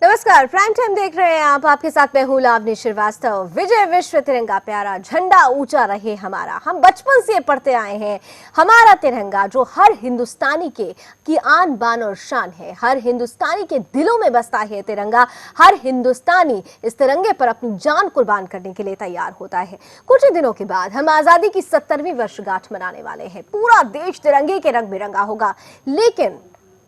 नमस्कार, prime time देख रहे हैं आप। आपके साथ मैं हूं लावनी श्रीवास्तव। विजय विश्व तिरंगा प्यारा, झंडा ऊंचा रहे हमारा। हम बचपन से पढ़ते आए हैं हमारा तिरंगा, जो हर हिंदुस्तानी की आन बान और शान है। हर हिंदुस्तानी के दिलों में बसता है तिरंगा। हर हिंदुस्तानी इस तिरंगे पर अपनी जान कुर्बान करने के लिए तैयार होता है। कुछ ही दिनों के बाद हम आजादी की 70वीं वर्षगांठ मनाने वाले हैं। पूरा देश तिरंगे के रंग बिरंगा होगा, लेकिन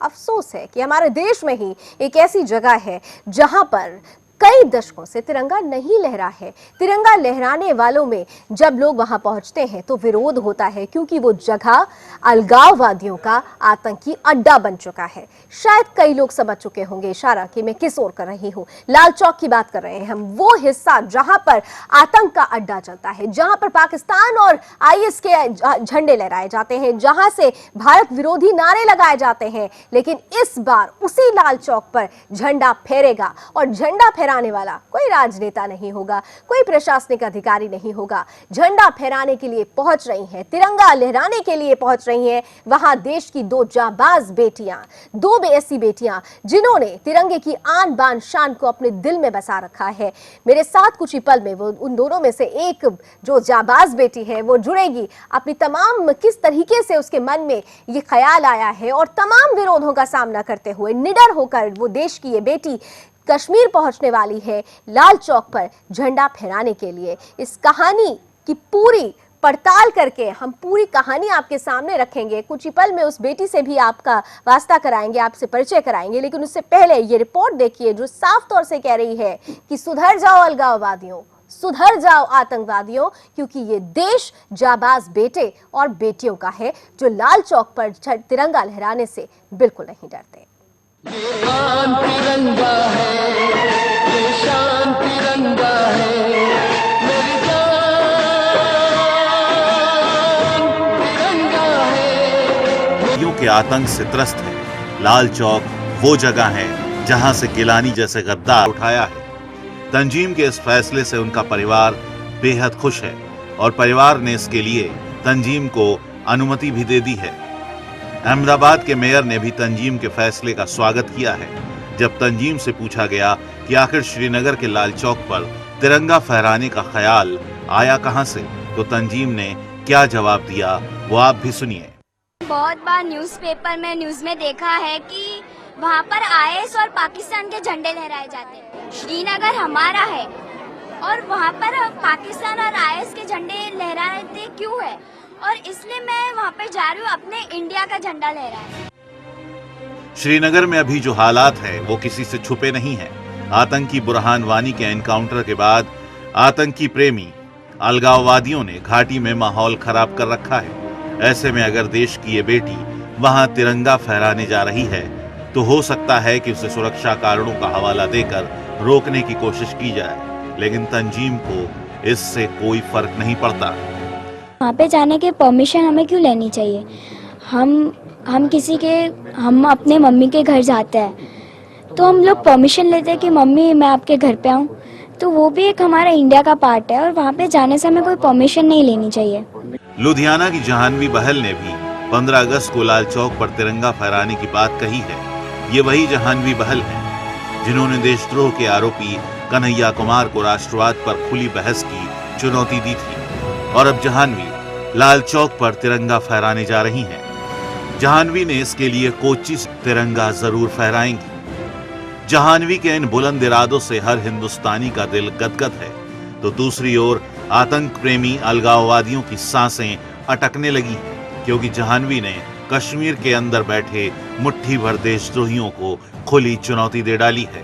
अफसोस है कि हमारे देश में ही एक ऐसी जगह है जहां पर कई दशकों से तिरंगा नहीं लहरा है। तिरंगा लहराने वालों में जब लोग वहां पहुंचते हैं तो विरोध होता है, क्योंकि वो जगह अलगाववादियों का आतंकी अड्डा बन चुका है। शायद कई लोग समझ चुके होंगे इशारा कि मैं किस ओर कर रही हूं। लाल चौक की बात कर रहे हैं हम, वो हिस्सा जहां पर आतंक का अड्डा चलता है, जहां पर पाकिस्तान और आईएस के झंडे लहराए जाते हैं, जहां से भारत विरोधी नारे लगाए जाते हैं। लेकिन इस बार उसी लाल चौक पर झंडा फहरेगा, और झंडा फहराने वाला कोई राजनेता नहीं होगा, कोई प्रशासनिक अधिकारी नहीं होगा। झंडा फहराने के लिए पहुंच रही हैं, तिरंगा लहराने के लिए पहुंच रही हैं वहां देश की दो जाबाज बेटियां, दो ऐसी बेटियां जिन्होंने तिरंगे की आन बान शान को अपने दिल में बसा रखा है। मेरे साथ कुछ ही पल में वो उन दोनों में से एक जो जाबाज बेटी है वो जुड़ेगी। अपनी तमाम किस तरीके से उसके मन में ये ख्याल आया है और तमाम विरोधों का सामना करते हुए निडर होकर वो देश की ये बेटी कश्मीर पहुंचने वाली है लाल चौक पर झंडा फहराने के लिए। इस कहानी की पूरी पड़ताल करके हम पूरी कहानी आपके सामने रखेंगे। कुछ ही पल में उस बेटी से भी आपका वास्ता कराएंगे, आपसे परिचय कराएंगे, लेकिन उससे पहले ये रिपोर्ट देखिए जो साफ तौर से कह रही है कि सुधर जाओ अलगाववादियों, सुधर जाओ आतंकवादियों, क्योंकि ये देश जाबाज बेटे और बेटियों का है जो लाल चौक पर तिरंगा लहराने से बिल्कुल नहीं डरते। ये शान तिरंगा है, ये शान तिरंगा है, मेरी जान तिरंगा है। के आतंक से त्रस्त है। लाल चौक वो जगह है जहां से गिलानी जैसे गद्दार उठाया है। तंजीम के इस फैसले से उनका परिवार बेहद खुश है और परिवार ने इसके लिए तंजीम को अनुमति भी दे दी है। अहमदाबाद के मेयर ने भी तंजीम के फैसले का स्वागत किया है। जब तंजीम से पूछा गया कि आखिर श्रीनगर के लाल चौक पर तिरंगा फहराने का ख्याल आया कहां से, तो तंजीम ने क्या जवाब दिया वो आप भी सुनिए। बहुत बार न्यूज़ में देखा है कि वहाँ पर आईएस और पाकिस्तान के झंडे लहराए जाते हैं। श्रीनगर हमारा है और वहाँ पर पाकिस्तान और आईएस के झंडे लहराते क्यों है, और इसलिए मैं वहाँ पर जा रही हूँ अपने इंडिया का झंडा लहराने। श्रीनगर में अभी जो हालात है वो किसी से छुपे नहीं है। आतंकी बुरहान वानी के एनकाउंटर के बाद आतंकी प्रेमी अलगाववादियों ने घाटी में माहौल खराब कर रखा है। ऐसे में अगर देश की ये बेटी वहां तिरंगा फहराने जा रही है तो हो सकता है कि उसे सुरक्षा कारणों का हवाला देकर रोकने की कोशिश की जाए, लेकिन तंजीम को इससे कोई फर्क नहीं पड़ता। वहाँ पे जाने के परमिशन हमें क्यों लेनी चाहिए? हम अपने मम्मी के घर जाते हैं तो हम लोग परमिशन लेते हैं कि मम्मी मैं आपके घर पे आऊँ, तो वो भी एक हमारा इंडिया का पार्ट है और वहाँ पे जाने से हमें कोई परमिशन नहीं लेनी चाहिए। लुधियाना की जहानवी बहल ने भी 15 अगस्त को लाल चौक पर तिरंगा फहराने की बात कही है। ये वही जहानवी बहल है जिन्होंने देशद्रोह के आरोपी कन्हैया कुमार को राष्ट्रवाद पर खुली बहस की चुनौती दी थी, और अब जहानवी लाल चौक पर तिरंगा फहराने जा रही हैं। जहानवी ने इसके लिए कोच्चि से तिरंगा जरूर फहराएंगी। जहानवी के इन बुलंद इरादों से हर हिंदुस्तानी का दिल गदगद है, तो दूसरी ओर आतंक प्रेमी अलगाववादियों की सांसें अटकने लगी हैं, क्योंकि जहानवी ने कश्मीर के अंदर बैठे मुट्ठी भर देशद्रोहियों को खुली चुनौती दे डाली है।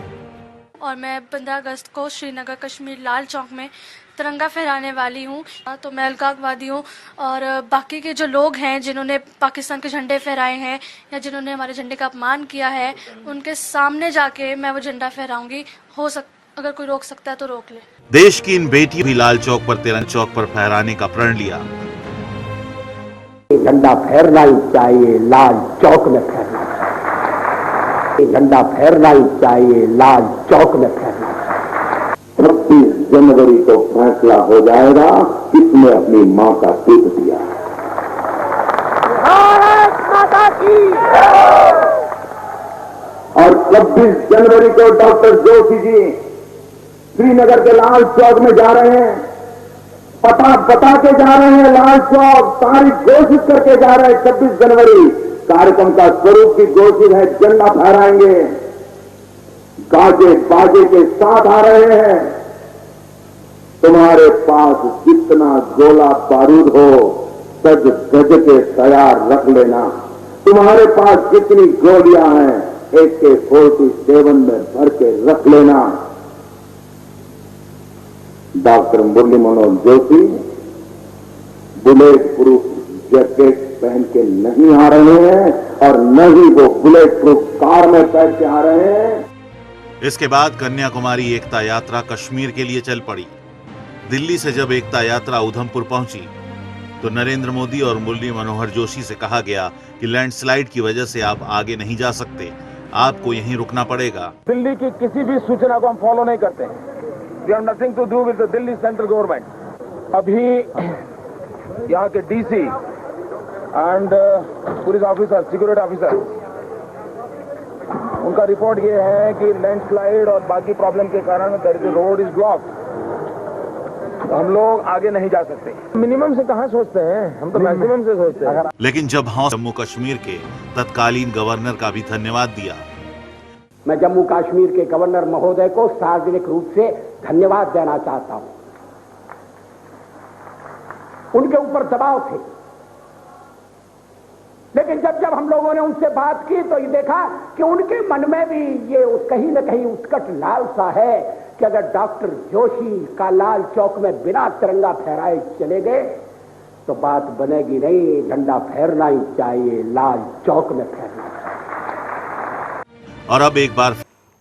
और मैं 15 अगस्त को श्रीनगर कश्मीर लाल चौक में तिरंगा फहराने वाली हूँ। तो मैं अलगाववादियों और बाकी के जो लोग हैं जिन्होंने पाकिस्तान के झंडे फहराए हैं या जिन्होंने हमारे झंडे का अपमान किया है, उनके सामने जाके मैं वो झंडा फहराऊंगी। अगर कोई रोक सकता है तो रोक ले। देश की इन बेटियों भी लाल चौक पर तिरंगा चौक पर फहराने का प्रण लिया। झंडा फहरना ही चाहिए, लाल चौक में फहरना चाहिए। झंडा फहरना ही चाहिए, लाल चौक में फहरना चाहिए। 29 जनवरी को फैसला हो जाएगा किसने अपनी मां का दूध दिया। भारत माता की। और 26 जनवरी को डॉक्टर जोशी जी श्रीनगर के लाल चौक में जा रहे हैं, पता बता के जा रहे हैं, लाल चौक तारीख घोषित करके जा रहे हैं। 26 जनवरी कार्यक्रम का स्वरूप भी घोषित है, झंडा फहराएंगे, गाजे बाजे के साथ आ रहे हैं। तुम्हारे पास जितना गोला बारूद हो सज गज के तैयार रख लेना। तुम्हारे पास जितनी गोलियां हैं AK-47 में भर के रख लेना। Doctor Murli Manohar Joshi bullet proof jacket पहन के नहीं आ रहे हैं और न ही वो बुलेट प्रूफ कार में बैठ के आ रहे हैं। इसके बाद कन्याकुमारी एकता यात्रा कश्मीर के लिए चल पड़ी। दिल्ली से जब एकता यात्रा उधमपुर पहुंची तो नरेंद्र मोदी और मुरली मनोहर जोशी से कहा गया कि लैंडस्लाइड की वजह से आप आगे नहीं जा सकते, आपको यहीं रुकना पड़ेगा। दिल्ली की किसी भी सूचना को हम फॉलो नहीं करते हैं। We have nothing to do with the Delhi central government. अभी यहाँ के DC and police officer, security officer, उनका रिपोर्ट ये है कि लैंडस्लाइड और बाकी प्रॉब्लम के कारण रोड इज ब्लॉक्ड, तो हम लोग आगे नहीं जा सकते। मिनिमम से कहाँ सोचते हैं, हम तो मैक्सिमम से सोचते हैं। लेकिन जब जम्मू कश्मीर के तत्कालीन गवर्नर का भी धन्यवाद दिया। मैं जम्मू कश्मीर के गवर्नर महोदय को सार्वजनिक रूप से धन्यवाद देना चाहता हूं। उनके ऊपर दबाव थे, लेकिन जब हम लोगों ने उनसे बात की तो ये देखा कि उनके मन में भी ये कहीं न कहीं उत्कट लालसा है कि अगर डॉक्टर जोशी का लाल चौक में बिना तिरंगा फहराए चले गए तो बात बनेगी नहीं, झंडा फहरना ही चाहिए, लाल चौक में फहरना चाहिए। और अब एक बार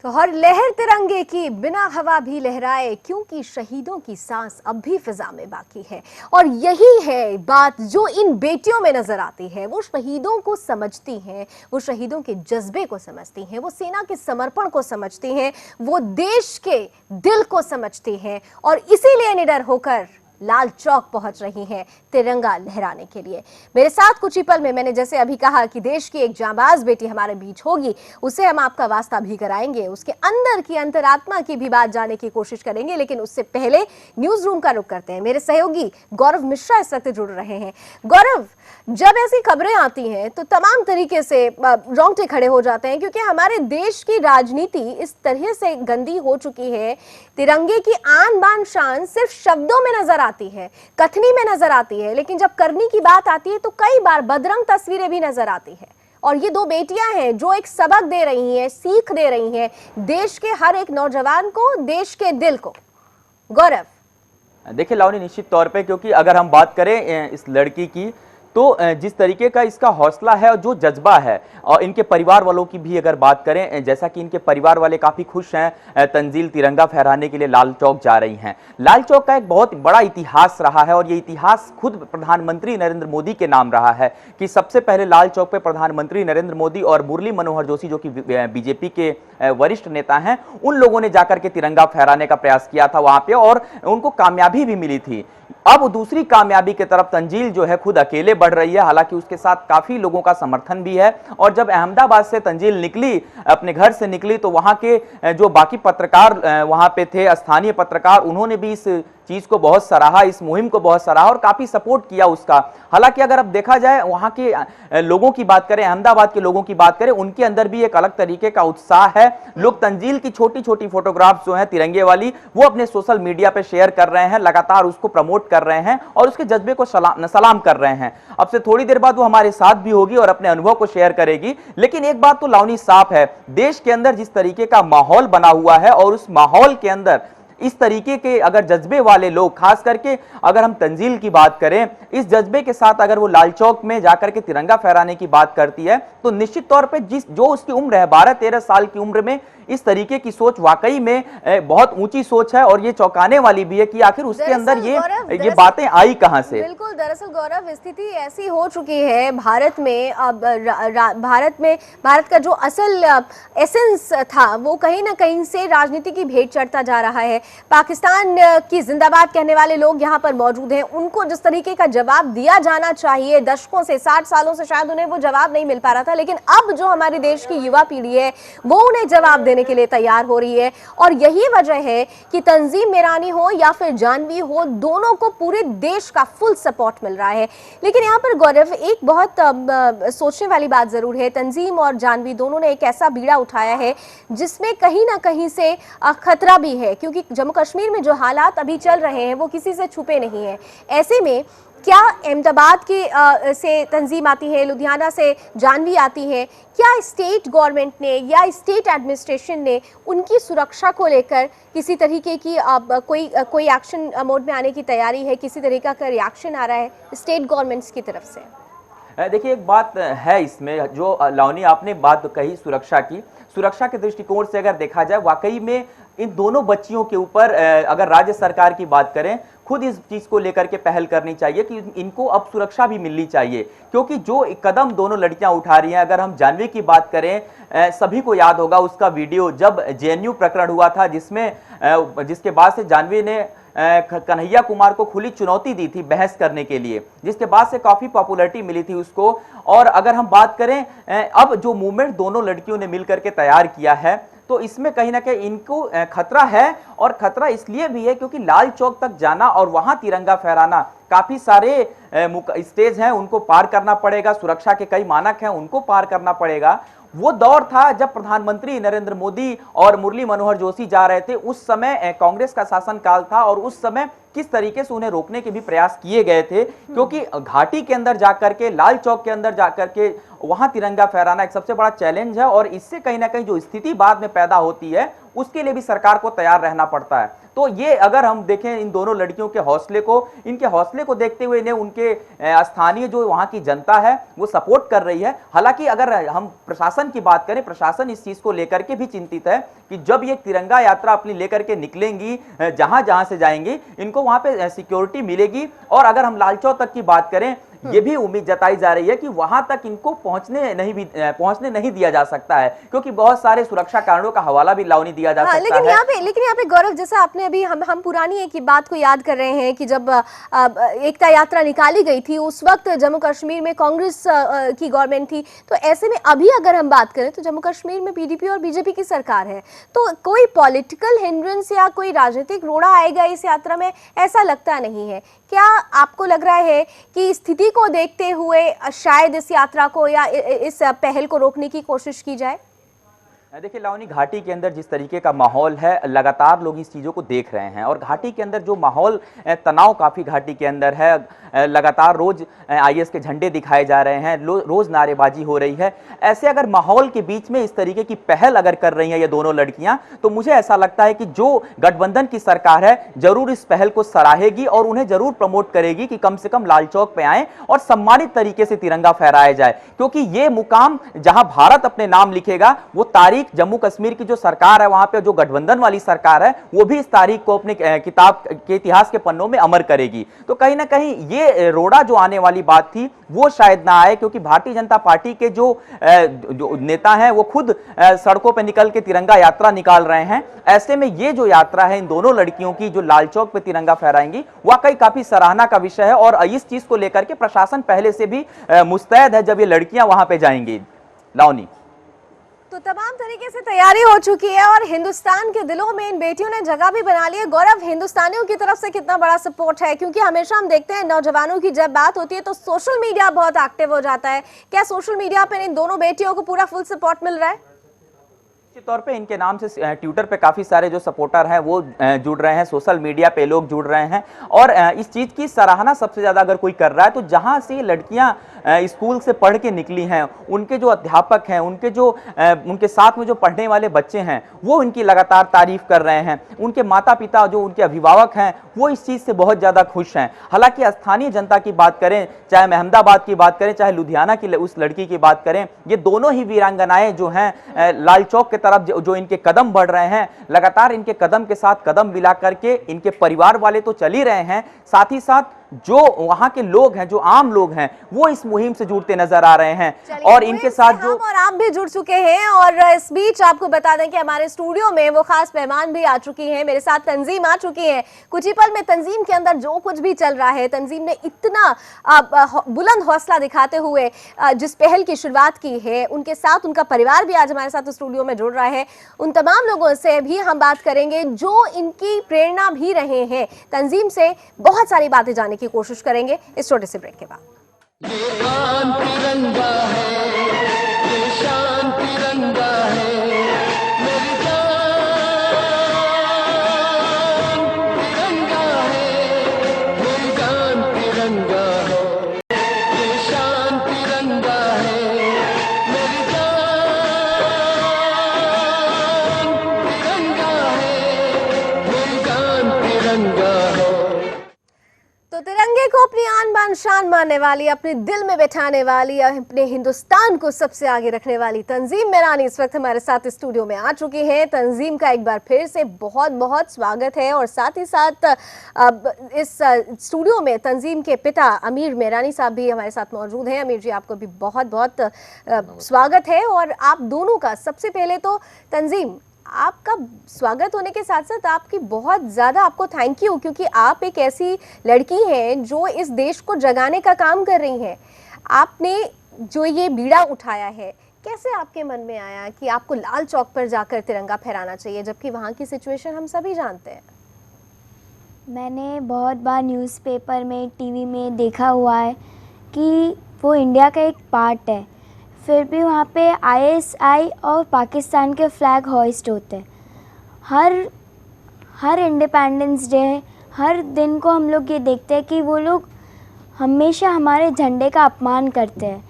तो हर लहर तिरंगे की बिना हवा भी लहराए, क्योंकि शहीदों की सांस अब भी फिजा में बाकी है। और यही है बात जो इन बेटियों में नजर आती है। वो शहीदों को समझती हैं, वो शहीदों के जज्बे को समझती हैं, वो सेना के समर्पण को समझती हैं, वो देश के दिल को समझती हैं और इसीलिए निडर होकर लाल चौक पहुंच रही हैं तिरंगा लहराने के लिए। मेरे साथ कुछ ही पल में, मैंने जैसे अभी कहा कि देश की एक जांबाज बेटी हमारे बीच होगी, उसे हम आपका वास्ता भी कराएंगे, उसके अंदर की अंतरात्मा की भी बात जानने की कोशिश करेंगे। लेकिन उससे पहले न्यूज रूम का रुख करते हैं। मेरे सहयोगी गौरव मिश्रा इस वक्त जुड़ रहे हैं। गौरव, जब ऐसी खबरें आती हैं तो तमाम तरीके से रोंगटे खड़े हो जाते हैं, क्योंकि हमारे देश की राजनीति इस तरह से गंदी हो चुकी है। तिरंगे की आन बान शान सिर्फ शब्दों में नजर आती है, कथनी में नजर आती है, लेकिन जब करने की बात आती है तो कई बार बदरंग तस्वीरें भी नजर आती है। और ये दो बेटियां हैं जो एक सबक दे रही हैं, सीख दे रही हैं देश के हर एक नौजवान को, देश के दिल को। गौरव, देखिए लावनी, निश्चित तौर पे, क्योंकि अगर हम बात करें इस लड़की की तो जिस तरीके का इसका हौसला है और जो जज्बा है, और इनके परिवार वालों की भी अगर बात करें, जैसा कि इनके परिवार वाले काफी खुश हैं, तंजील तिरंगा फहराने के लिए लाल चौक जा रही हैं। लाल चौक का एक बहुत बड़ा इतिहास रहा है और ये इतिहास खुद प्रधानमंत्री नरेंद्र मोदी के नाम रहा है कि सबसे पहले लाल चौक पे प्रधानमंत्री नरेंद्र मोदी और मुरली मनोहर जोशी जो कि बीजेपी के वरिष्ठ नेता हैं, उन लोगों ने जाकर के तिरंगा फहराने का प्रयास किया था वहां पे और उनको कामयाबी भी मिली थी। अब दूसरी कामयाबी की तरफ तंजील जो है खुद अकेले बढ़ रही है, हालांकि उसके साथ काफी लोगों का समर्थन भी है। और जब अहमदाबाद से तंजील निकली, अपने घर से निकली, तो वहां के जो बाकी पत्रकार वहां पे थे, स्थानीय पत्रकार, उन्होंने भी इस चीज को बहुत सराहा, इस मुहिम को बहुत सराहा और काफी सपोर्ट किया उसका। हालांकि अगर अब देखा जाए वहां के लोगों की बात करें, अहमदाबाद के लोगों की बात करें, उनके अंदर भी एक अलग तरीके का उत्साह है। लोग तंजील की छोटी छोटी फोटोग्राफ्स जो है तिरंगे वाली, वो अपने सोशल मीडिया पे शेयर कर रहे हैं, लगातार उसको प्रमोट कर रहे हैं और उसके जज्बे को सलाम कर रहे हैं। अब से थोड़ी देर बाद वो हमारे साथ भी होगी और अपने अनुभव को शेयर करेगी। लेकिन एक बात तो लावनी साफ है, देश के अंदर जिस तरीके का माहौल बना हुआ है और उस माहौल के अंदर इस तरीके के अगर जज्बे वाले लोग, खास करके अगर हम तंजील की बात करें, इस जज्बे के साथ अगर वो लाल चौक में जाकर के तिरंगा फहराने की बात करती है, तो निश्चित तौर पे जो उसकी उम्र है 12-13 साल की उम्र में इस तरीके की सोच वाकई में बहुत ऊंची सोच है और ये चौंकाने वाली भी है कि आखिर उसके अंदर ये बातें आई कहां से। बिल्कुल, दरअसल गौरव स्थिति ऐसी हो चुकी है भारत में, अब भारत का जो असल एसेंस था वो कहीं ना कहीं से राजनीति की भेंट चढ़ता जा रहा है। पाकिस्तान की जिंदाबाद कहने वाले लोग यहाँ पर मौजूद हैं, उनको जिस तरीके का जवाब दिया जाना चाहिए, दशकों से 60 सालों से शायद उन्हें वो जवाब नहीं मिल पा रहा था, लेकिन अब जो हमारे देश की युवा पीढ़ी है वो उन्हें जवाब देने के लिए तैयार हो रही है। और यही वजह है कि तंजीम मीरानी हो या फिर जानवी हो, दोनों को पूरे देश का फुल सपोर्ट मिल रहा है। लेकिन यहाँ पर गौरव एक बहुत सोचने वाली बात जरूर है, तंजीम और जानवी दोनों ने एक ऐसा बीड़ा उठाया है जिसमें कहीं ना कहीं से खतरा भी है, क्योंकि जम्मू कश्मीर में जो हालात अभी चल रहे हैं वो किसी से छुपे नहीं है। ऐसे में क्या अहमदाबाद के से तंजीम आती है, लुधियाना से जानवी आती है, क्या स्टेट गवर्नमेंट ने या स्टेट एडमिनिस्ट्रेशन ने उनकी सुरक्षा को लेकर किसी तरीके की कोई एक्शन मोड में आने की तैयारी है, किसी तरीका का रिएक्शन आ रहा है स्टेट गवर्नमेंट्स की तरफ से? देखिए, एक बात है इसमें जो लावनी आपने बात कही सुरक्षा के दृष्टिकोण से अगर देखा जाए, वाकई में इन दोनों बच्चियों के ऊपर अगर राज्य सरकार की बात करें, खुद इस चीज को लेकर के पहल करनी चाहिए कि इनको अब सुरक्षा भी मिलनी चाहिए, क्योंकि जो कदम दोनों लड़कियां उठा रही हैं। अगर हम जानवी की बात करें, सभी को याद होगा उसका वीडियो जब जेएनयू प्रकरण हुआ था, जिसके बाद से जानवी ने कन्हैया कुमार को खुली चुनौती दी थी बहस करने के लिए, जिसके बाद से काफी पॉपुलैरिटी मिली थी उसको। और अगर हम बात करें अब जो मूवमेंट दोनों लड़कियों ने मिलकर के तैयार किया है, तो इसमें कहीं ना कहीं इनको खतरा है, और खतरा इसलिए भी है क्योंकि लाल चौक तक जाना और वहां तिरंगा फहराना, काफी सारे स्टेज हैं उनको पार करना पड़ेगा, सुरक्षा के कई मानक हैं उनको पार करना पड़ेगा। वो दौर था जब प्रधानमंत्री नरेंद्र मोदी और मुरली मनोहर जोशी जा रहे थे, उस समय कांग्रेस का शासनकाल था और उस समय किस तरीके से उन्हें रोकने के भी प्रयास किए गए थे, क्योंकि घाटी के अंदर जाकर के, लाल चौक के अंदर जाकर के वहां तिरंगा फहराना एक सबसे बड़ा चैलेंज है, और इससे कहीं ना कहीं जो स्थिति बाद में पैदा होती है उसके लिए भी सरकार को तैयार रहना पड़ता है। तो ये अगर हम देखें इन दोनों लड़कियों के हौसले को, इनके हौसले को देखते हुए इन्हें उनके स्थानीय जो वहां की जनता है वो सपोर्ट कर रही है। हालांकि अगर हम प्रशासन की बात करें, प्रशासन इस चीज को लेकर के भी चिंतित है कि जब ये तिरंगा यात्रा अपनी लेकर के निकलेंगी, जहां जहां से जाएंगी, इनको वहां पे सिक्योरिटी मिलेगी। और अगर हम लाल चौक तक की बात करें, ये भी उम्मीद जताई जा रही है कि वहां तक इनको पहुंचने नहीं दिया जा सकता है, क्योंकि बहुत सारे सुरक्षा कारणों का हवाला भी लावनी दिया जा सकता है। लेकिन यहाँ पे गौरव, जैसा आपने अभी हम पुरानी एक बात को याद कर रहे हैं कि जब एकता यात्रा निकाली गई थी उस वक्त जम्मू कश्मीर में कांग्रेस की गवर्नमेंट थी, तो ऐसे में अभी अगर हम बात करें तो जम्मू कश्मीर में पीडीपी और बीजेपी की सरकार है, तो कोई पॉलिटिकल हिंड्रेंस या कोई राजनीतिक रोड़ा आएगा इस यात्रा में, ऐसा लगता नहीं है। क्या आपको लग रहा है कि स्थिति को देखते हुए शायद इस यात्रा को या इस पहल को रोकने की कोशिश की जाए? देखिए लावनी, घाटी के अंदर जिस तरीके का माहौल है, लगातार लोग इस चीज़ों को देख रहे हैं, और घाटी के अंदर जो माहौल, तनाव काफ़ी घाटी के अंदर है, लगातार रोज आईएस के झंडे दिखाए जा रहे हैं, रोज नारेबाजी हो रही है। ऐसे अगर माहौल के बीच में इस तरीके की पहल अगर कर रही हैं ये दोनों लड़कियां, तो मुझे ऐसा लगता है कि जो गठबंधन की सरकार है जरूर इस पहल को सराहेगी और उन्हें जरूर प्रमोट करेगी कि कम से कम लाल चौक पे आएं और सम्मानित तरीके से तिरंगा फहराया जाए, क्योंकि ये मुकाम जहां भारत अपने नाम लिखेगा, वो तारीख जम्मू कश्मीर की जो सरकार है, वहां पे जो गठबंधन वाली सरकार है, वो भी इस तारीख को अपने किताब के इतिहास के पन्नों में अमर करेगी। तो कहीं ना कहीं ये रोड़ा जो आने वाली बात थी वो शायद ना आए, क्योंकि भारतीय जनता पार्टी के जो नेता हैं वो खुद सड़कों पर निकल के तिरंगा यात्रा निकाल रहे हैं। ऐसे में ये जो यात्रा है इन दोनों लड़कियों की, जो लाल चौक पे तिरंगा फहराएंगी, वाकई काफी सराहना का विषय है, और इस चीज को लेकर के प्रशासन पहले से भी मुस्तैद है जब ये लड़कियां वहां पे जाएंगी। लावनी, तो तमाम तरीके से तैयारी हो चुकी है और हिंदुस्तान के दिलों में इन बेटियों ने जगह भी बना ली है। गौरव, हिंदुस्तानियों की तरफ से कितना बड़ा सपोर्ट है, क्योंकि हमेशा हम देखते हैं नौजवानों की जब बात होती है तो सोशल मीडिया बहुत एक्टिव हो जाता है। क्या सोशल मीडिया पर इन दोनों बेटियों को पूरा फुल सपोर्ट मिल रहा है? निश्चित तौर पे इनके नाम से ट्विटर पे काफी सारे जो सपोर्टर हैं वो जुड़ रहे हैं, सोशल मीडिया पे लोग जुड़ रहे हैं, और इस चीज की सराहना सबसे ज्यादा अगर कोई कर रहा है तो जहां से लड़कियां स्कूल से पढ़ के निकली हैं, उनके जो अध्यापक हैं, उनके साथ में जो पढ़ने वाले बच्चे हैं, वो इनकी लगातार तारीफ कर रहे हैं। उनके माता पिता, जो उनके अभिभावक हैं, वो इस चीज से बहुत ज्यादा खुश हैं। हालांकि स्थानीय जनता की बात करें, चाहे अहमदाबाद की बात करें, चाहे लुधियाना की उस लड़की की बात करें, ये दोनों ही वीरांगनाएं जो हैं लाल चौक के तरफ जो इनके कदम बढ़ रहे हैं, लगातार इनके कदम के साथ कदम मिला करके इनके परिवार वाले तो चल ही रहे हैं, साथ ही साथ जो वहां के लोग हैं, जो आम लोग हैं, वो इस मुहिम से जुड़ते नजर आ रहे हैं। और इनके साथ जो और आप भी जुड़ चुके हैं। और इस बीच आपको बता दें कि हमारे स्टूडियो में वो खास मेहमान भी आ चुकी हैं, मेरे साथ तंजीम आ चुकी है। कुछ ही पल में तंजीम के अंदर जो कुछ भी चल रहा है, तंजीम ने इतना बुलंद हौसला दिखाते हुए जिस पहल की शुरुआत की है, उनके साथ उनका परिवार भी आज हमारे साथ स्टूडियो में जुड़ रहा है। उन तमाम लोगों से भी हम बात करेंगे जो इनकी प्रेरणा भी रहे हैं। तंजीम से बहुत सारी बातें जानने की कोशिश करेंगे इस छोटे से ब्रेक के बाद। ये शान तिरंगा है, ये शान तिरंगा है, मेरी जान तिरंगा है, मेरी जान तिरंगा है, ये शान तिरंगा है, मेरी जान तिरंगा है, मेरी जान तिरंगा है। तो तिरंगे को अपनी आन बान शान मानने वाली, अपने दिल में बैठाने वाली, अपने हिंदुस्तान को सबसे आगे रखने वाली तंजीम मेरानी इस वक्त हमारे साथ स्टूडियो में आ चुकी हैं। तंजीम का एक बार फिर से बहुत बहुत स्वागत है। और साथ ही साथ इस स्टूडियो में तंजीम के पिता अमीर मेरानी साहब भी हमारे साथ मौजूद हैं। अमीर जी, आपको भी बहुत बहुत स्वागत है। और आप दोनों का सबसे पहले तो तंजीम, आपका स्वागत होने के साथ साथ आपकी बहुत ज़्यादा आपको थैंक यू, क्योंकि आप एक ऐसी लड़की हैं जो इस देश को जगाने का काम कर रही हैं। आपने जो ये बीड़ा उठाया है, कैसे आपके मन में आया कि आपको लाल चौक पर जाकर तिरंगा फहराना चाहिए, जबकि वहाँ की सिचुएशन हम सभी जानते हैं? मैंने बहुत बार न्यूज़पेपर में, टीवी में देखा हुआ है कि वो इंडिया का एक पार्ट है, फिर भी वहाँ पे ISI और पाकिस्तान के फ्लैग होइस्ट होते हैं। हर इंडिपेंडेंस डे, हर दिन को हम लोग ये देखते हैं कि वो लोग हमेशा हमारे झंडे का अपमान करते हैं।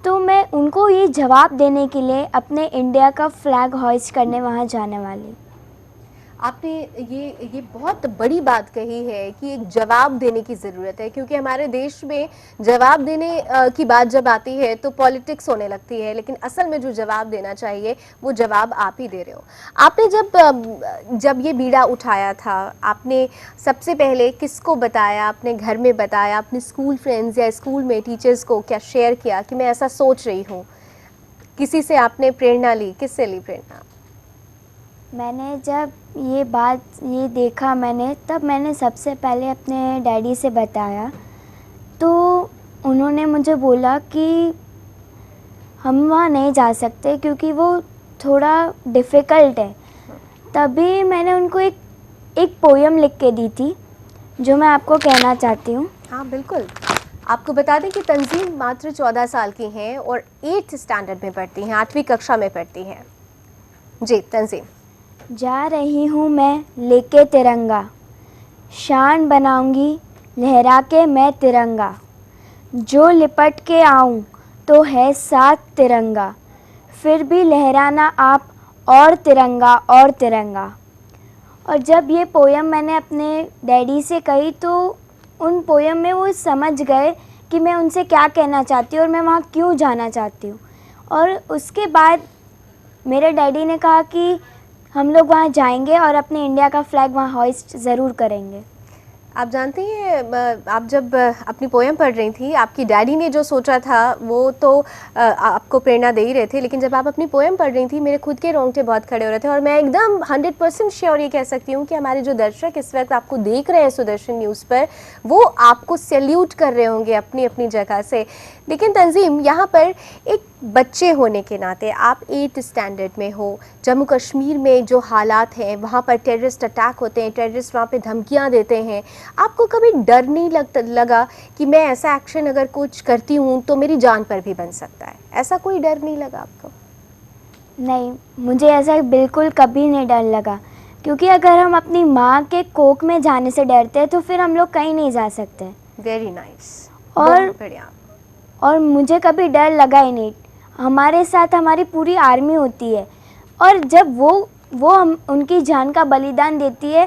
तो मैं उनको ये जवाब देने के लिए अपने इंडिया का फ्लैग होइस्ट करने वहाँ जाने वाली। आपने ये बहुत बड़ी बात कही है कि एक जवाब देने की ज़रूरत है, क्योंकि हमारे देश में जवाब देने की बात जब आती है तो पॉलिटिक्स होने लगती है, लेकिन असल में जो जवाब देना चाहिए वो जवाब आप ही दे रहे हो। आपने जब ये बीड़ा उठाया था, आपने सबसे पहले किसको बताया? अपने घर में बताया, अपने स्कूल फ्रेंड्स या स्कूल में टीचर्स को क्या शेयर किया कि मैं ऐसा सोच रही हूँ? किसी से आपने प्रेरणा ली? किससे ली प्रेरणा? मैंने जब ये देखा तब मैंने सबसे पहले अपने डैडी से बताया। तो उन्होंने मुझे बोला कि हम वहाँ नहीं जा सकते क्योंकि वो थोड़ा डिफ़िकल्ट है। तभी मैंने उनको एक पोयम लिख के दी थी जो मैं आपको कहना चाहती हूँ। हाँ बिल्कुल। आपको बता दें कि तंजीम मात्र 14 साल की हैं और 8th स्टैंडर्ड में पढ़ती हैं, 8वीं कक्षा में पढ़ती हैं। जी तंजीम। जा रही हूँ मैं लेके तिरंगा, शान बनाऊंगी लहरा के मैं तिरंगा, जो लिपट के आऊँ तो है साथ तिरंगा, फिर भी लहराना आप और तिरंगा और तिरंगा। और जब ये पोयम मैंने अपने डैडी से कही तो उन पोयम में वो समझ गए कि मैं उनसे क्या कहना चाहती हूँ और मैं वहाँ क्यों जाना चाहती हूँ। और उसके बाद मेरे डैडी ने कहा कि हम लोग वहाँ जाएंगे और अपने इंडिया का फ्लैग वहाँ होइस्ट ज़रूर करेंगे। आप जानती हैं, आप जब अपनी पोयम पढ़ रही थी, आपकी डैडी ने जो सोचा था वो तो आपको प्रेरणा दे ही रहे थे, लेकिन जब आप अपनी पोयम पढ़ रही थी मेरे खुद के रोंगटे बहुत खड़े हो रहे थे। और मैं एकदम 100% श्योर ये कह सकती हूँ कि हमारे जो दर्शक इस वक्त आपको देख रहे हैं सुदर्शन न्यूज़ पर, वो आपको सैल्यूट कर रहे होंगे अपनी अपनी जगह से। लेकिन तंजीम, यहाँ पर एक बच्चे होने के नाते आप 8th स्टैंडर्ड में हो, जम्मू कश्मीर में जो हालात हैं, वहाँ पर टेररिस्ट अटैक होते हैं, टेररिस्ट वहाँ पे धमकियाँ देते हैं, आपको कभी डर नहीं लगा कि मैं ऐसा एक्शन अगर कुछ करती हूँ तो मेरी जान पर भी बन सकता है? ऐसा कोई डर नहीं लगा आपको? नहीं, मुझे ऐसा बिल्कुल कभी नहीं डर लगा, क्योंकि अगर हम अपनी माँ के कोख में जाने से डरते हैं तो फिर हम लोग कहीं नहीं जा सकते। Very nice. और मुझे कभी डर लगा ही नहीं। हमारे साथ हमारी पूरी आर्मी होती है और जब वो हम उनकी जान का बलिदान देती है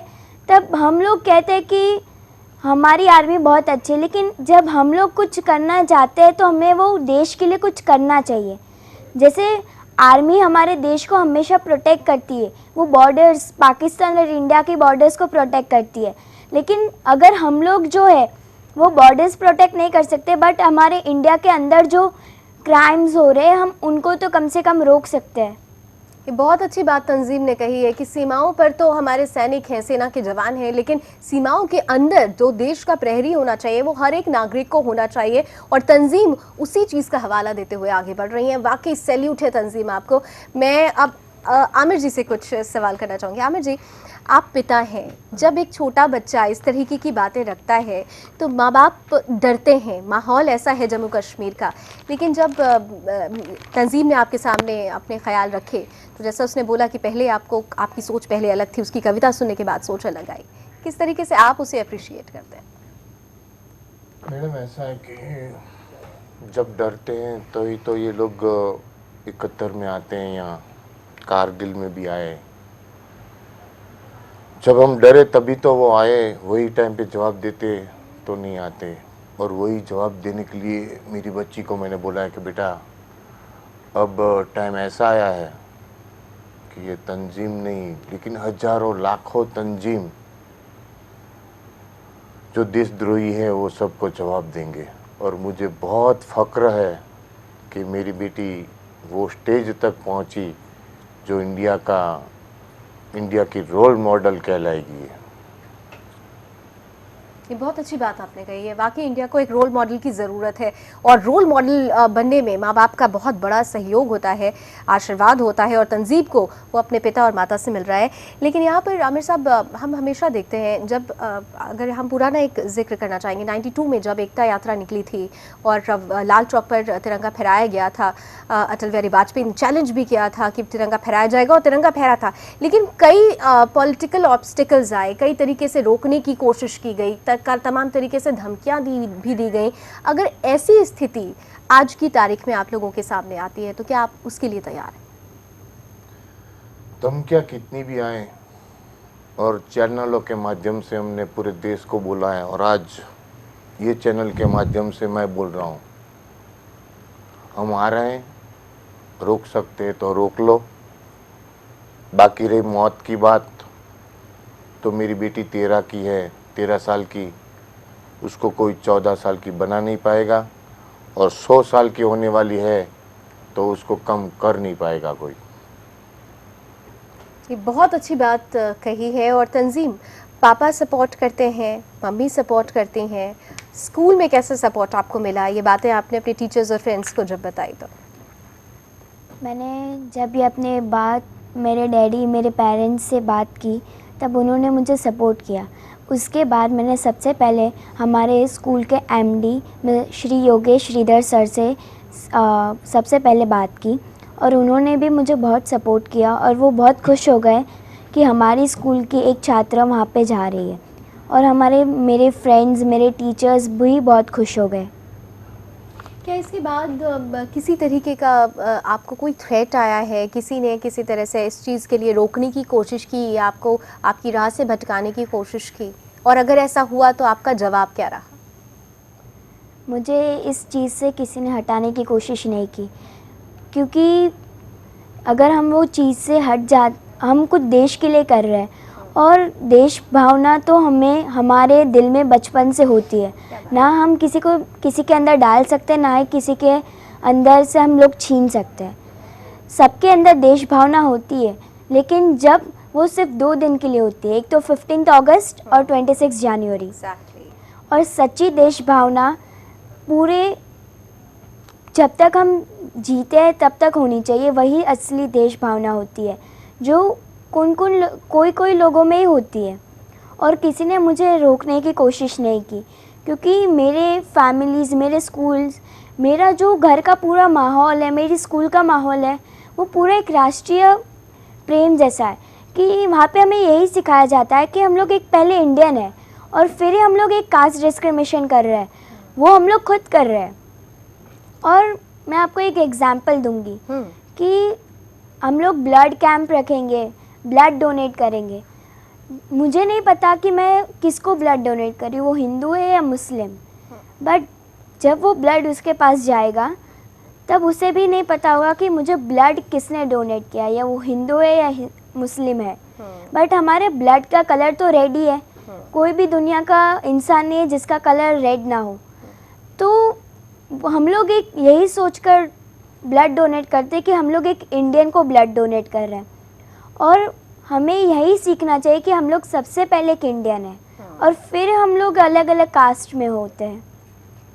तब हम लोग कहते हैं कि हमारी आर्मी बहुत अच्छी है। लेकिन जब हम लोग कुछ करना चाहते हैं तो हमें वो देश के लिए कुछ करना चाहिए। जैसे आर्मी हमारे देश को हमेशा प्रोटेक्ट करती है, वो बॉर्डर्स पाकिस्तान और इंडिया की बॉर्डर्स को प्रोटेक्ट करती है। लेकिन अगर हम लोग जो है वो बॉर्डर्स प्रोटेक्ट नहीं कर सकते, बट हमारे इंडिया के अंदर जो क्राइम्स हो रहे हैं हम उनको तो कम से कम रोक सकते हैं। ये बहुत अच्छी बात तंजीम ने कही है कि सीमाओं पर तो हमारे सैनिक हैं, सेना के जवान हैं, लेकिन सीमाओं के अंदर जो देश का प्रहरी होना चाहिए वो हर एक नागरिक को होना चाहिए, और तंजीम उसी चीज़ का हवाला देते हुए आगे बढ़ रही हैं। वाकई सैल्यूट है तंजीम आपको। मैं अब आमिर जी से कुछ सवाल करना चाहूँगी। आमिर जी, आप पिता हैं, जब एक छोटा बच्चा इस तरीके की बातें रखता है तो माँ बाप डरते हैं, माहौल ऐसा है जम्मू कश्मीर का। लेकिन जब तंजीम ने आपके सामने अपने ख्याल रखे तो जैसा उसने बोला कि पहले आपको आपकी सोच पहले अलग थी, उसकी कविता सुनने के बाद सोच अलग आई, किस तरीके से आप उसे अप्रिशिएट करते हैं? मैडम ऐसा है कि जब डरते हैं तो ही तो ये लोग 71 में आते हैं, यहाँ कारगिल में भी आए। जब हम डरे तभी तो वो आए, वही टाइम पे जवाब देते तो नहीं आते। और वही जवाब देने के लिए मेरी बच्ची को मैंने बोला है कि बेटा अब टाइम ऐसा आया है कि ये तंजीम नहीं लेकिन हजारों लाखों तंजीम जो देशद्रोही है वो सबको जवाब देंगे। और मुझे बहुत फ़ख्र है कि मेरी बेटी वो स्टेज तक पहुंची जो इंडिया की रोल मॉडल कहलाएगी। ये बहुत अच्छी बात आपने कही है। वाकई इंडिया को एक रोल मॉडल की ज़रूरत है, और रोल मॉडल बनने में माँ बाप का बहुत बड़ा सहयोग होता है, आशीर्वाद होता है, और तंजीब को वो अपने पिता और माता से मिल रहा है। लेकिन यहाँ पर आमिर साहब, हम हमेशा देखते हैं जब अगर हम पुराना एक जिक्र करना चाहेंगे, 92 में जब एकता यात्रा निकली थी और लाल चौक पर तिरंगा फहराया गया था, अटल बिहारी वाजपेयी ने चैलेंज भी किया था कि तिरंगा फहराया जाएगा, और तिरंगा फहरा था। लेकिन कई पॉलिटिकल ऑब्स्टिकल्स आए, कई तरीके से रोकने की कोशिश की गई, तमाम तरीके से धमकियां भी दी गई। अगर ऐसी स्थिति आज की तारीख में आप लोगों के सामने आती है तो क्या आप उसके लिए तैयार हैं? धमकियाँ कितनी भी आए, और चैनलों के माध्यम से हमने पूरे देश को बोला है, और आज ये चैनल के माध्यम से मैं बोल रहा हूँ, हम आ रहे हैं, रोक सकते हैं तो रोक लो। बाकी रही मौत की बात, तो मेरी बेटी 13 की है, 13 साल की, उसको कोई 14 साल की बना नहीं पाएगा, और 100 साल की होने वाली है तो उसको कम कर नहीं पाएगा कोई। ये बहुत अच्छी बात कही है। और तंजीम, पापा सपोर्ट करते हैं, मम्मी सपोर्ट करती हैं, स्कूल में कैसे सपोर्ट आपको मिला? ये बातें आपने अपने टीचर्स और फ्रेंड्स को जब बताई तो? मैंने जब ये अपने बात मेरे डैडी मेरे पेरेंट्स से बात की तब उन्होंने मुझे सपोर्ट किया। उसके बाद मैंने सबसे पहले हमारे स्कूल के एमडी श्री योगेश श्रीधर सर से सबसे पहले बात की, और उन्होंने भी मुझे बहुत सपोर्ट किया, और वो बहुत खुश हो गए कि हमारी स्कूल की एक छात्रा वहाँ पे जा रही है। और मेरे फ्रेंड्स, मेरे टीचर्स भी बहुत खुश हो गए। क्या इसके बाद किसी तरीके का आपको कोई थ्रेट आया है? किसी ने किसी तरह से इस चीज़ के लिए रोकने की कोशिश की या आपको आपकी राह से भटकाने की कोशिश की? और अगर ऐसा हुआ तो आपका जवाब क्या रहा? मुझे इस चीज़ से किसी ने हटाने की कोशिश नहीं की, क्योंकि अगर हम वो चीज़ से हम कुछ देश के लिए कर रहे हैं, और देश भावना तो हमारे दिल में बचपन से होती है, ना हम किसी के अंदर डाल सकते हैं, ना ही किसी के अंदर से हम लोग छीन सकते हैं। सबके अंदर देश भावना होती है, लेकिन जब वो सिर्फ 2 दिन के लिए होती है, एक तो 15 अगस्त और 26 जनवरी। और सच्ची देश भावना पूरे जब तक हम जीते हैं तब तक होनी चाहिए, वही असली देश भावना होती है जो कोई लोगों में ही होती है। और किसी ने मुझे रोकने की कोशिश नहीं की, क्योंकि मेरे फैमिलीज़, मेरे स्कूल्स, मेरा जो घर का पूरा माहौल है, मेरी स्कूल का माहौल है, वो पूरा एक राष्ट्रीय प्रेम जैसा है कि वहाँ पे हमें यही सिखाया जाता है कि हम लोग एक पहले इंडियन है, और फिर हम लोग एक कास्ट डिस्क्रिमिनेशन कर रहे हैं, वो हम लोग खुद कर रहे हैं। और मैं आपको एक एग्जांपल दूंगी कि हम लोग ब्लड कैंप रखेंगे, ब्लड डोनेट करेंगे। मुझे नहीं पता कि मैं किसको ब्लड डोनेट करी, वो हिंदू है या मुस्लिम, बट जब वो ब्लड उसके पास जाएगा तब उसे भी नहीं पता होगा कि मुझे ब्लड किसने डोनेट किया, या वो हिंदू है या मुस्लिम है। बट हमारे ब्लड का कलर तो रेड ही है, कोई भी दुनिया का इंसान नहीं है जिसका कलर रेड ना हो। तो हम लोग एक यही सोचकर ब्लड डोनेट करते कि हम लोग एक इंडियन को ब्लड डोनेट कर रहे हैं, और हमें यही सीखना चाहिए कि हम लोग सबसे पहले एक इंडियन हैं और फिर हम लोग अलग अलग कास्ट में होते हैं।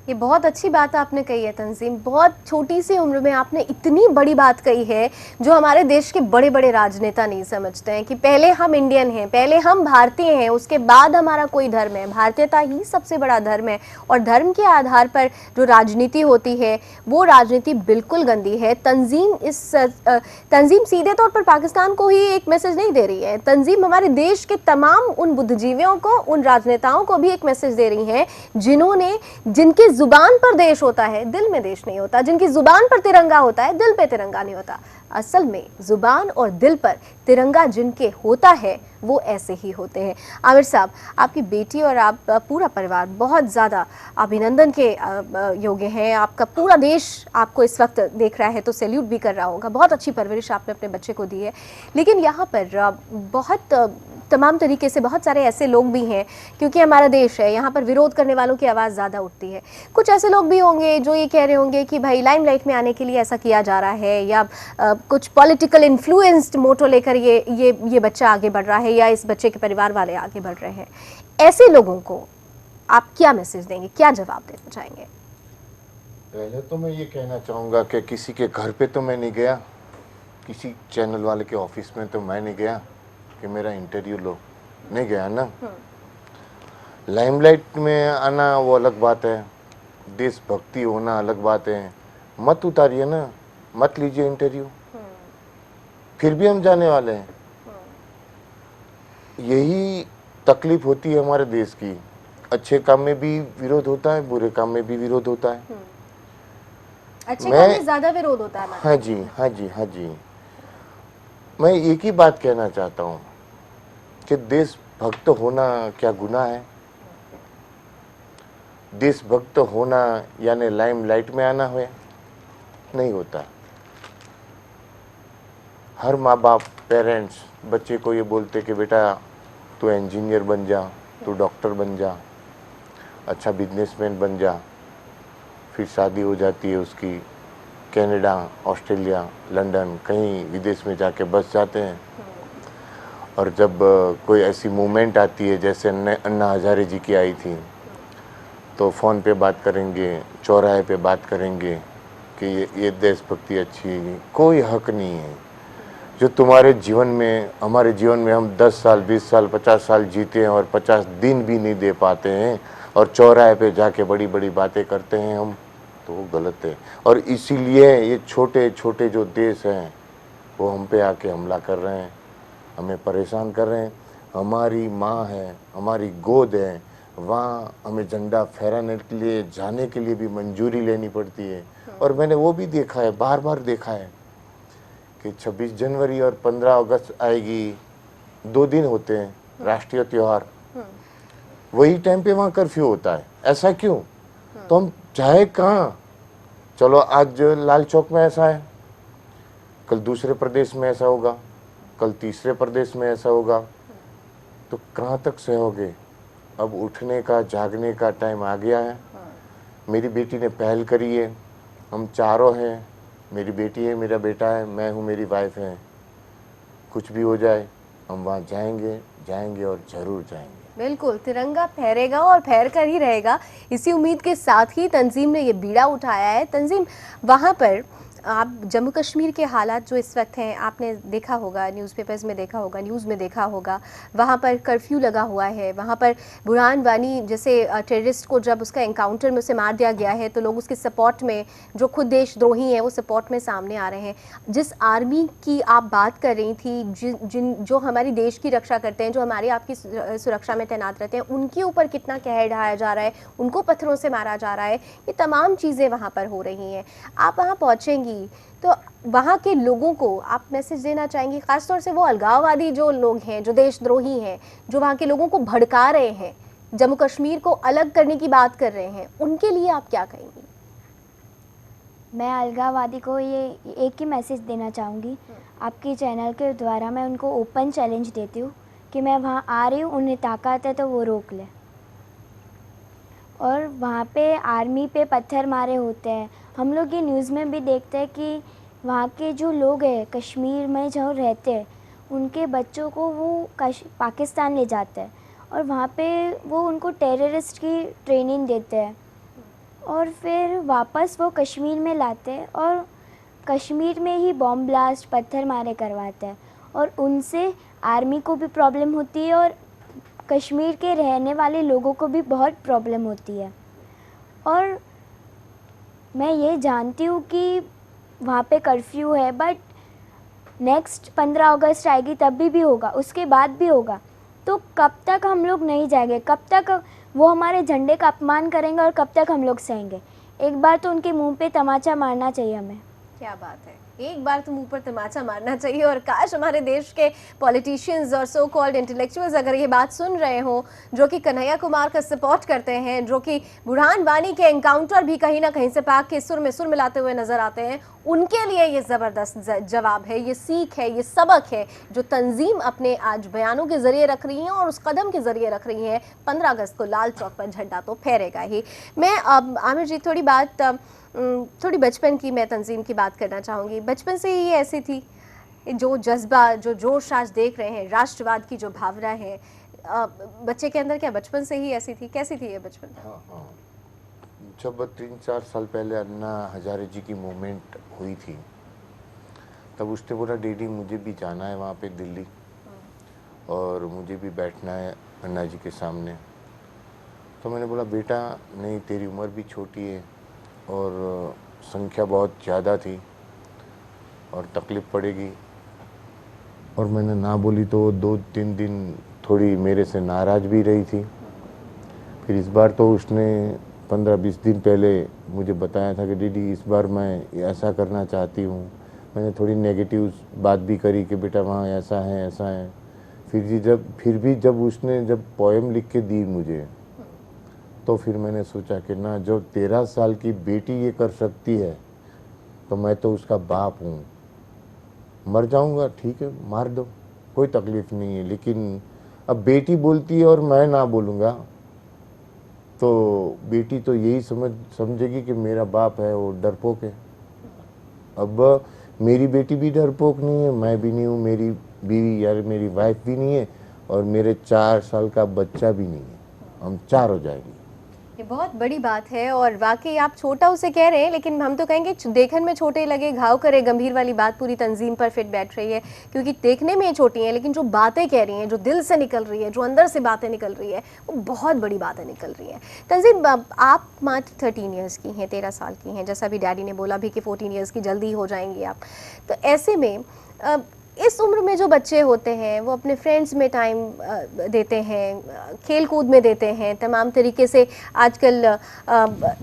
ये बहुत अच्छी बात आपने कही है तंजीम, बहुत छोटी सी उम्र में आपने इतनी बड़ी बात कही है जो हमारे देश के बड़े बड़े राजनेता नहीं समझते हैं कि पहले हम इंडियन हैं, पहले हम भारतीय हैं, उसके बाद हमारा कोई धर्म है। भारतीयता ही सबसे बड़ा धर्म है और धर्म के आधार पर जो राजनीति होती है वो राजनीति बिल्कुल गंदी है। तंजीम सीधे तौर पर पाकिस्तान को ही एक मैसेज नहीं दे रही है, तंजीम हमारे देश के तमाम उन बुद्धिजीवियों को, उन राजनेताओं को भी एक मैसेज दे रही है जिनके जुबान पर देश होता है दिल में देश नहीं होता, जिनकी जुबान पर तिरंगा होता है दिल पे तिरंगा नहीं होता। असल में जुबान और दिल पर तिरंगा जिनके होता है वो ऐसे ही होते हैं। आमिर साहब, आपकी बेटी और आप पूरा परिवार बहुत ज़्यादा अभिनंदन के योग्य हैं। आपका पूरा देश आपको इस वक्त देख रहा है तो सैल्यूट भी कर रहा होगा। बहुत अच्छी परवरिश आपने अपने बच्चे को दी है। लेकिन यहाँ पर बहुत तमाम तरीके से बहुत सारे ऐसे लोग भी हैं, क्योंकि हमारा देश है, यहाँ पर विरोध करने वालों की आवाज़ ज़्यादा उठती है। कुछ ऐसे लोग भी होंगे जो ये कह रहे होंगे कि भाई लाइमलाइट में आने के लिए ऐसा किया जा रहा है, या कुछ पॉलिटिकल इन्फ्लुएंस्ड मोटो लेकर ये बच्चा आगे बढ़ रहा है, या इस बच्चे के परिवार वाले आगे बढ़ रहे हैं। ऐसे लोगों को आप क्या मैसेज देंगे, क्या जवाब देना चाहेंगे? पहले तो मैं ये कहना चाहूँगा कि किसी के घर पे तो मैं नहीं गया, किसी चैनल वाले के ऑफिस में तो मैं नहीं गया कि मेरा इंटरव्यू लो, नहीं गया ना। लाइमलाइट में आना वो अलग बात है, देशभक्ति होना अलग बात है। मत उतारिए ना, मत लीजिए इंटरव्यू, फिर भी हम जाने वाले हैं। यही तकलीफ होती है हमारे देश की। अच्छे काम में भी विरोध होता है, बुरे काम में भी विरोध होता है। अच्छे काम में ज्यादा विरोध होता है। हाँ जी, हाँ जी, हाँ जी। मैं एक ही बात कहना चाहता हूँ कि देशभक्त होना क्या गुनाह है? देशभक्त होना यानी लाइमलाइट में आना है? नहीं होता। हर माँ बाप, पेरेंट्स बच्चे को ये बोलते कि बेटा तू इंजीनियर बन जा, तू डॉक्टर बन जा, अच्छा बिजनेसमैन बन जा। फिर शादी हो जाती है उसकी, कनाडा, ऑस्ट्रेलिया, लंदन, कहीं विदेश में जाके बस जाते हैं। और जब कोई ऐसी मूवमेंट आती है जैसे अन्ना हजारे जी की आई थी, तो फ़ोन पे बात करेंगे, चौराहे पे बात करेंगे कि ये देशभक्ति अच्छी है। कोई हक नहीं है। जो तुम्हारे जीवन में, हमारे जीवन में हम 10 साल, 20 साल, 50 साल जीते हैं और 50 दिन भी नहीं दे पाते हैं, और चौराहे पे जाके बड़ी बड़ी बातें करते हैं हम, तो वो गलत है। और इसीलिए ये छोटे छोटे जो देश हैं वो हम पे आके हमला कर रहे हैं, हमें परेशान कर रहे हैं। हमारी माँ है, हमारी गोद है, वहाँ हमें झंडा फहराने के लिए, जाने के लिए भी मंजूरी लेनी पड़ती है। और मैंने वो भी देखा है, बार बार देखा है कि 26 जनवरी और 15 अगस्त आएगी, 2 दिन होते हैं राष्ट्रीय त्यौहार, वही टाइम पे वहाँ कर्फ्यू होता है। ऐसा क्यों? तो हम चाहे कहाँ, चलो आज लाल चौक में ऐसा है, कल दूसरे प्रदेश में ऐसा होगा, कल तीसरे प्रदेश में ऐसा होगा, तो कहाँ तक सहोगे? अब उठने का, जागने का टाइम आ गया है। मेरी बेटी ने पहल करी है, हम चारों हैं, मेरी बेटी है, मेरा बेटा है, मैं हूँ, मेरी वाइफ है। कुछ भी हो जाए हम वहाँ जाएंगे और ज़रूर जाएंगे। बिल्कुल, तिरंगा फहरेगा और फहर कर ही रहेगा। इसी उम्मीद के साथ ही तंजीम ने ये बीड़ा उठाया है। तंजीम, वहाँ पर आप जम्मू कश्मीर के हालात जो इस वक्त हैं, आपने देखा होगा, न्यूज़पेपर्स में देखा होगा, न्यूज़ में देखा होगा, वहाँ पर कर्फ्यू लगा हुआ है। वहाँ पर बुरहान वानी जैसे टेररिस्ट को जब उसका एनकाउंटर में उसे मार दिया गया है, तो लोग उसके सपोर्ट में, जो खुद देशद्रोही हैं, वो सपोर्ट में सामने आ रहे हैं। जिस आर्मी की आप बात कर रही थी, जो हमारी देश की रक्षा करते हैं, जो हमारी आपकी सुरक्षा में तैनात रहते हैं, उनके ऊपर कितना कहर ढाया जा रहा है, उनको पत्थरों से मारा जा रहा है, ये तमाम चीज़ें वहाँ पर हो रही हैं। आप वहाँ पहुँचेंगी तो वहाँ के लोगों को आप मैसेज देना चाहेंगी, खासतौर से वो अलगाववादी जो लोग हैं, जो देशद्रोही हैं, जो वहाँ के लोगों को भड़का रहे हैं, जम्मू कश्मीर को अलग करने की बात कर रहे हैं, उनके लिए आप क्या कहेंगी? मैं अलगावादी को ये एक ही मैसेज देना चाहूँगी, आपके चैनल के द्वारा मैं उनको ओपन चैलेंज देती हूँ कि मैं वहाँ आ रही हूँ, उन्हें ताकत है तो वो रोक ले। और वहाँ पे आर्मी पे पत्थर मारे होते हैं, हम लोग ये न्यूज़ में भी देखते हैं कि वहाँ के जो लोग हैं कश्मीर में जो रहते हैं उनके बच्चों को वो पाकिस्तान ले जाते हैं और वहाँ पे वो उनको टेररिस्ट की ट्रेनिंग देते हैं और फिर वापस वो कश्मीर में लाते हैं और कश्मीर में ही बॉम्ब ब्लास्ट पत्थर मारे करवाते हैं और उनसे आर्मी को भी प्रॉब्लम होती है और कश्मीर के रहने वाले लोगों को भी बहुत प्रॉब्लम होती है। और मैं ये जानती हूँ कि वहाँ पे कर्फ्यू है, बट नेक्स्ट 15 अगस्त आएगी तब भी होगा, उसके बाद भी होगा। तो कब तक हम लोग नहीं जाएंगे, कब तक वो हमारे झंडे का अपमान करेंगे और कब तक हम लोग सहेंगे। एक बार तो उनके मुंह पे तमाचा मारना चाहिए हमें। क्या बात है, एक बार तो मुंह पर तमाचा मारना चाहिए। और काश हमारे देश के पॉलिटिशियंस और सो कॉल्ड इंटेलेक्चुअल्स अगर ये बात सुन रहे हो, जो कि कन्हैया कुमार का सपोर्ट करते हैं, जो कि बुरहान वानी के एनकाउंटर भी कहीं ना कहीं से पाक के सुर में सुर मिलाते हुए नजर आते हैं, उनके लिए ये ज़बरदस्त जवाब है, ये सीख है, ये सबक है जो तंजीम अपने आज बयानों के जरिए रख रही हैं और उस कदम के जरिए रख रही हैं। 15 अगस्त को लाल चौक पर झंडा तो फहरेगा ही। मैं अब आमिर जी थोड़ी बचपन की मैं तंजीम की बात करना चाहूँगी। बचपन से ही ऐसी थी, जो जज्बा, जो जोश आज देख रहे हैं, राष्ट्रवाद की जो भावना है बच्चे के अंदर, क्या बचपन से ही ऐसी थी? कैसी थी ये बचपन? हाँ, जब 3-4 साल पहले अन्ना हजारे जी की मूवमेंट हुई थी तब उसने बोला डैडी मुझे भी जाना है वहाँ पे दिल्ली और मुझे भी बैठना है अन्ना जी के सामने। तो मैंने बोला बेटा नहीं, तेरी उम्र भी छोटी है और संख्या बहुत ज़्यादा थी और तकलीफ़ पड़ेगी। और मैंने ना बोली तो 2-3 दिन थोड़ी मेरे से नाराज़ भी रही थी। फिर इस बार तो उसने 15-20 दिन पहले मुझे बताया था कि दीदी इस बार मैं ऐसा करना चाहती हूँ। मैंने थोड़ी नेगेटिव बात भी करी कि बेटा वहाँ ऐसा है ऐसा है। फिर भी जब उसने पोएम लिख के दी मुझे तो फिर मैंने सोचा कि ना, जो 13 साल की बेटी ये कर सकती है तो मैं तो उसका बाप हूँ। मर जाऊँगा ठीक है, मार दो, कोई तकलीफ़ नहीं है, लेकिन अब बेटी बोलती है और मैं ना बोलूँगा तो बेटी तो यही समझेगी कि मेरा बाप है वो डरपोक है। अब मेरी बेटी भी डरपोक नहीं है, मैं भी नहीं हूँ, मेरी बीवी यार मेरी वाइफ भी नहीं है और मेरे 4 साल का बच्चा भी नहीं है, हम 4 हो जाएंगे। ये बहुत बड़ी बात है और वाकई आप छोटा उसे कह रहे हैं, लेकिन हम तो कहेंगे देखने में छोटे लगे घाव करे गंभीर वाली बात पूरी तंजीम पर फिट बैठ रही है, क्योंकि देखने में छोटी हैं लेकिन जो बातें कह रही हैं, जो दिल से निकल रही है, जो अंदर से बातें निकल रही है, वो बहुत बड़ी बातें निकल रही हैं। तंजीम, आप मात्र 13 ईयर्स की हैं, 13 साल की हैं, जैसा भी डैडी ने बोला भी कि 14 ईयर्स की जल्दी हो जाएंगी आप। तो ऐसे में इस उम्र में जो बच्चे होते हैं वो अपने फ्रेंड्स में टाइम देते हैं, खेल कूद में देते हैं, तमाम तरीके से आजकल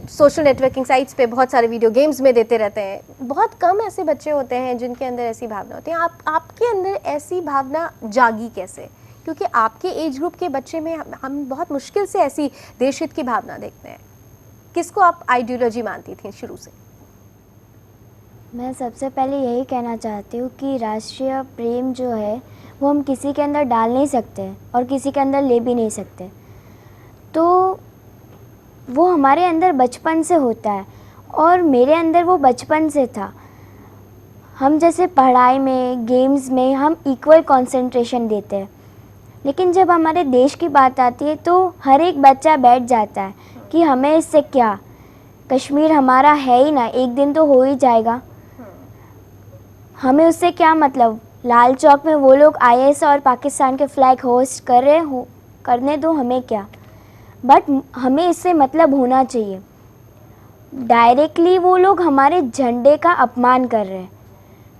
सोशल नेटवर्किंग साइट्स पे बहुत सारे वीडियो गेम्स में देते रहते हैं। बहुत कम ऐसे बच्चे होते हैं जिनके अंदर ऐसी भावना होती है। आपके अंदर ऐसी भावना जागी कैसे? क्योंकि आपके एज ग्रुप के बच्चे में हम बहुत मुश्किल से ऐसी देशहित की भावना देखते हैं। किसको आप आइडियोलॉजी मानती थी शुरू से? मैं सबसे पहले यही कहना चाहती हूँ कि राष्ट्रीय प्रेम जो है वो हम किसी के अंदर डाल नहीं सकते और किसी के अंदर ले भी नहीं सकते। तो वो हमारे अंदर बचपन से होता है और मेरे अंदर वो बचपन से था। हम जैसे पढ़ाई में, गेम्स में हम इक्वल कंसंट्रेशन देते हैं, लेकिन जब हमारे देश की बात आती है तो हर एक बच्चा बैठ जाता है कि हमें इससे क्या, कश्मीर हमारा है ही ना, एक दिन तो हो ही जाएगा, हमें उससे क्या मतलब। लाल चौक में वो लोग आईएस और पाकिस्तान के फ्लैग होस्ट कर रहे हो, करने दो, हमें क्या। बट हमें इससे मतलब होना चाहिए। डायरेक्टली वो लोग हमारे झंडे का अपमान कर रहे हैं,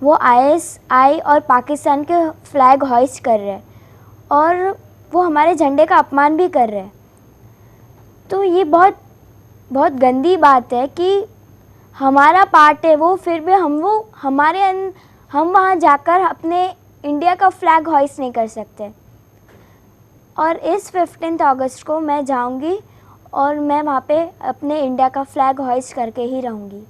वो आईएसआई और पाकिस्तान के फ्लैग होस्ट कर रहे हैं और वो हमारे झंडे का अपमान भी कर रहे हैं। तो ये बहुत बहुत गंदी बात है कि हमारा पार्ट है वो, फिर भी हम वहाँ जाकर अपने इंडिया का फ्लैग होइस्ट नहीं कर सकते। और इस 15 अगस्त को मैं जाऊँगी और मैं वहाँ पे अपने इंडिया का फ्लैग होइस्ट करके ही रहूँगी।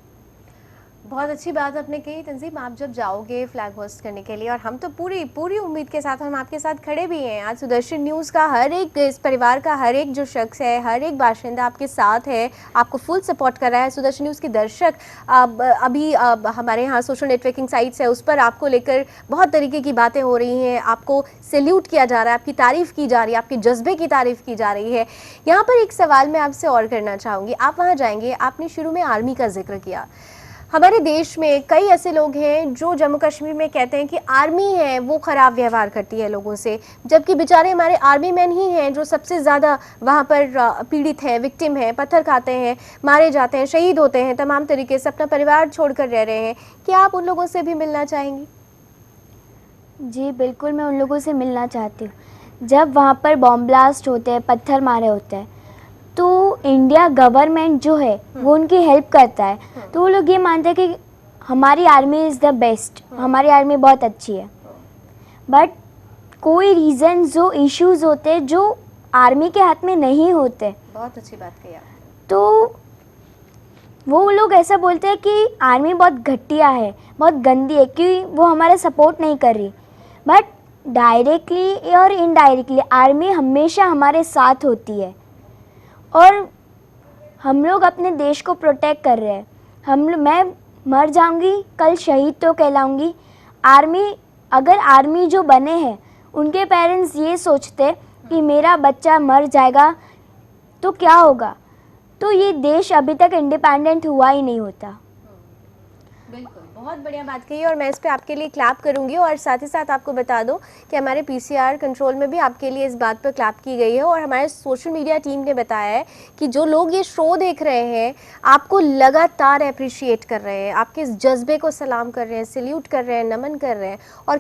बहुत अच्छी बात आपने कही तंजीम। आप जब जाओगे फ्लैग होस्ट करने के लिए, और हम तो पूरी उम्मीद के साथ हम आपके साथ खड़े भी हैं। आज सुदर्शन न्यूज़ का हर एक, इस परिवार का हर एक जो शख्स है, हर एक बाशिंदा आपके साथ है, आपको फुल सपोर्ट कर रहा है। सुदर्शन न्यूज़ के दर्शक अभी हमारे यहाँ सोशल नेटवर्किंग साइट्स है, उस पर आपको लेकर बहुत तरीके की बातें हो रही हैं। आपको सैल्यूट किया जा रहा है, आपकी तारीफ़ की जा रही है, आपके जज्बे की तारीफ़ की जा रही है। यहाँ पर एक सवाल मैं आपसे और करना चाहूँगी। आप वहाँ जाएंगे, आपने शुरू में आर्मी का जिक्र किया। हमारे देश में कई ऐसे लोग हैं जो जम्मू कश्मीर में कहते हैं कि आर्मी है वो ख़राब व्यवहार करती है लोगों से, जबकि बेचारे हमारे आर्मी मैन ही हैं जो सबसे ज़्यादा वहाँ पर पीड़ित हैं, विक्टिम हैं, पत्थर खाते हैं, मारे जाते हैं, शहीद होते हैं, तमाम तरीके से अपना परिवार छोड़कर रह रहे हैं। क्या आप उन लोगों से भी मिलना चाहेंगी? जी बिल्कुल, मैं उन लोगों से मिलना चाहती हूँ। जब वहाँ पर बॉम्ब ब्लास्ट होते हैं, पत्थर मारे होते हैं, तो इंडिया गवर्नमेंट जो है वो उनकी हेल्प करता है। तो वो लोग ये मानते हैं कि हमारी आर्मी इज़ द बेस्ट, हमारी आर्मी बहुत अच्छी है। बट कोई रीज़न जो इश्यूज होते हैं जो आर्मी के हाथ में नहीं होते, बहुत अच्छी बात कही आप। तो वो लोग ऐसा बोलते हैं कि आर्मी बहुत घटिया है, बहुत गंदी है, कि वो हमारा सपोर्ट नहीं कर रही। बट डायरेक्टली और इनडायरेक्टली आर्मी हमेशा हमारे साथ होती है, और हम लोग अपने देश को प्रोटेक्ट कर रहे हैं। मैं मर जाऊंगी, कल शहीद तो कहलाऊंगी। अगर आर्मी जो बने हैं उनके पेरेंट्स ये सोचते कि मेरा बच्चा मर जाएगा तो क्या होगा, तो ये देश अभी तक इंडिपेंडेंट हुआ ही नहीं होता। बिल्कुल, बहुत बढ़िया बात कही, और मैं इस पे आपके लिए क्लैप करूंगी। और साथ ही साथ आपको बता दूं कि हमारे पीसीआर कंट्रोल में भी आपके लिए इस बात पर क्लैप की गई है, और हमारे सोशल मीडिया टीम ने बताया है कि जो लोग ये शो देख रहे हैं आपको लगातार अप्रिशिएट कर रहे हैं, आपके इस जज्बे को सलाम कर रहे हैं, सैल्यूट कर रहे हैं, नमन कर रहे हैं, और